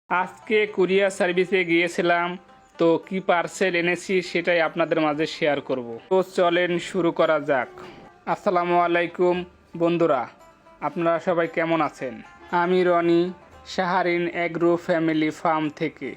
আজকে কুরিয়ার সার্ভিসে গিয়েছিলাম, তো কি পার্সেল এনেছি সেটাই আপনাদের মাঝে শেয়ার করব। তো চলেন শুরু করা যাক। আসসালামু আলাইকুম বন্ধুরা, আপনারা সবাই কেমন আছেন? আমি রনি, শাহারিন এগ্রো ফ্যামিলি ফার্ম থেকে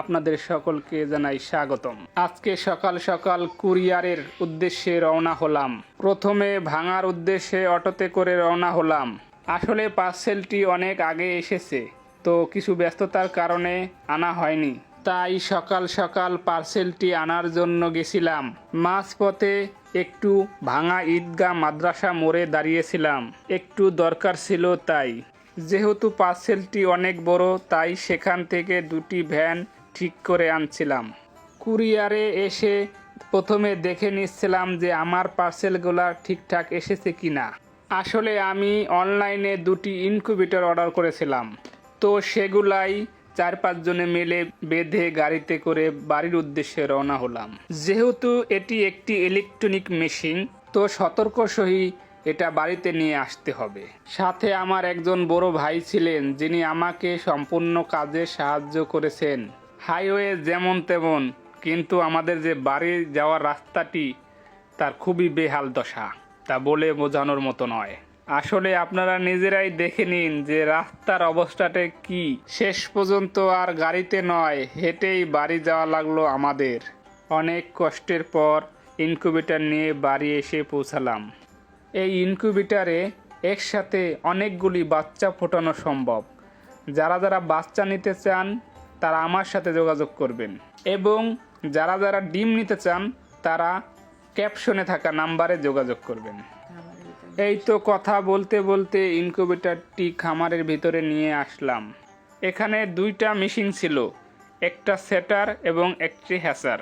আপনাদের সকলকে জানাই স্বাগতম। আজকে সকাল সকাল কুরিয়ারের উদ্দেশ্যে রওনা হলাম। প্রথমে ভাঙার উদ্দেশ্যে অটোতে করে রওনা হলাম। আসলে পার্সেলটি অনেক আগে এসেছে, তো কিছু ব্যস্ততার কারণে আনা হয়নি, তাই সকাল সকাল পার্সেলটি আনার জন্য গেছিলাম। মাঝপথে একটু ভাঙা ঈদগাহ মাদ্রাসা মোড়ে দাঁড়িয়েছিলাম, একটু দরকার ছিল তাই। যেহেতু পার্সেলটি অনেক বড়, তাই সেখান থেকে দুটি ভ্যান ঠিক করে আনছিলাম। কুরিয়ারে এসে প্রথমে দেখে নিচ্ছিলাম যে আমার পার্সেলগুলো ঠিকঠাক এসেছে কিনা। আসলে আমি অনলাইনে দুটি ইনকিউবেটর অর্ডার করেছিলাম, তো সেগুলাই 4-5 জনে মিলে বেঁধে গাড়িতে করে বাড়ির উদ্দেশ্যে রওনা হলাম। যেহেতু এটি একটি ইলেকট্রনিক মেশিন, তো সতর্ক সহিত এটা বাড়িতে নিয়ে আসতে হবে। সাথে আমার একজন বড় ভাই ছিলেন, যিনি আমাকে সম্পূর্ণ কাজে সাহায্য করেছেন। হাইওয়ে যেমন তেমন, কিন্তু আমাদের যে বাড়ি যাওয়ার রাস্তাটি তার খুবই বেহাল দশা, তা বলে বোঝানোর মতো নয়। আসলে আপনারা নিজেরাই দেখে নিন যে রাস্তার অবস্থাটা কি। শেষ পর্যন্ত আর গাড়িতে নয়, হেঁটেই বাড়ি যাওয়া লাগলো আমাদের। অনেক কষ্টের পর ইনকিউবেটর নিয়ে বাড়ি এসে পৌঁছালাম। এই ইনকিউবেটরে একসাথে অনেকগুলি বাচ্চা ফোটানো সম্ভব। যারা যারা বাচ্চা নিতে চান তারা আমার সাথে যোগাযোগ করবেন, এবং যারা যারা ডিম নিতে চান তারা ক্যাপশনে থাকা নাম্বারে যোগাযোগ করবেন। এই তো কথা বলতে বলতে ইনকিউবেটরটি খামারের ভিতরে নিয়ে আসলাম। এখানে দুইটা মেশিন ছিল, একটা সেটার এবং একটি হ্যাচার।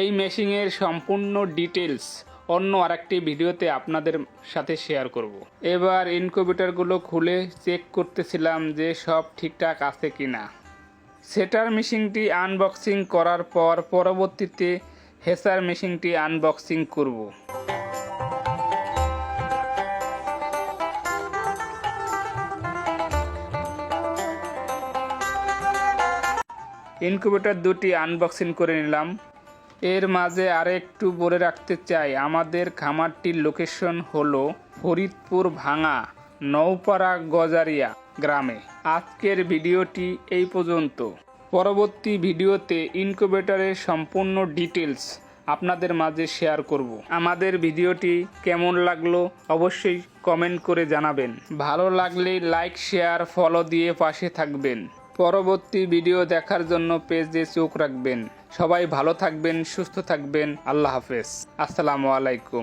এই মেশিনের সম্পূর্ণ ডিটেলস অন্য আরেকটি ভিডিওতে আপনাদের সাথে শেয়ার করব। এবার ইনকিউবেটরগুলো খুলে চেক করতেছিলাম যে সব ঠিকঠাক আছে কিনা। সেটার মেশিনটি আনবক্সিং করার পর পরবর্তীতে হ্যাচার মেশিনটি আনবক্সিং করব। ইনকিউবেটর দুটি আনবক্সিং করে নিলাম। এর মাঝে আরেকটু বলে রাখতে চাই, আমাদের খামারটির লোকেশন হলো ফরিদপুর ভাঙা নওপাড়া গজারিয়া গ্রামে। আজকের ভিডিওটি এই পর্যন্ত। পরবর্তী ভিডিওতে ইনকিউবেটরের সম্পূর্ণ ডিটেলস আপনাদের মাঝে শেয়ার করব। আমাদের ভিডিওটি কেমন লাগলো অবশ্যই কমেন্ট করে জানাবেন। ভালো লাগলে লাইক, শেয়ার, ফলো দিয়ে পাশে থাকবেন। পরবর্তী ভিডিও দেখার জন্য পেজে চোখ রাখবেন। সবাই ভালো থাকবেন, সুস্থ থাকবেন। আল্লাহ হাফেজ। আসসালামু আলাইকুম।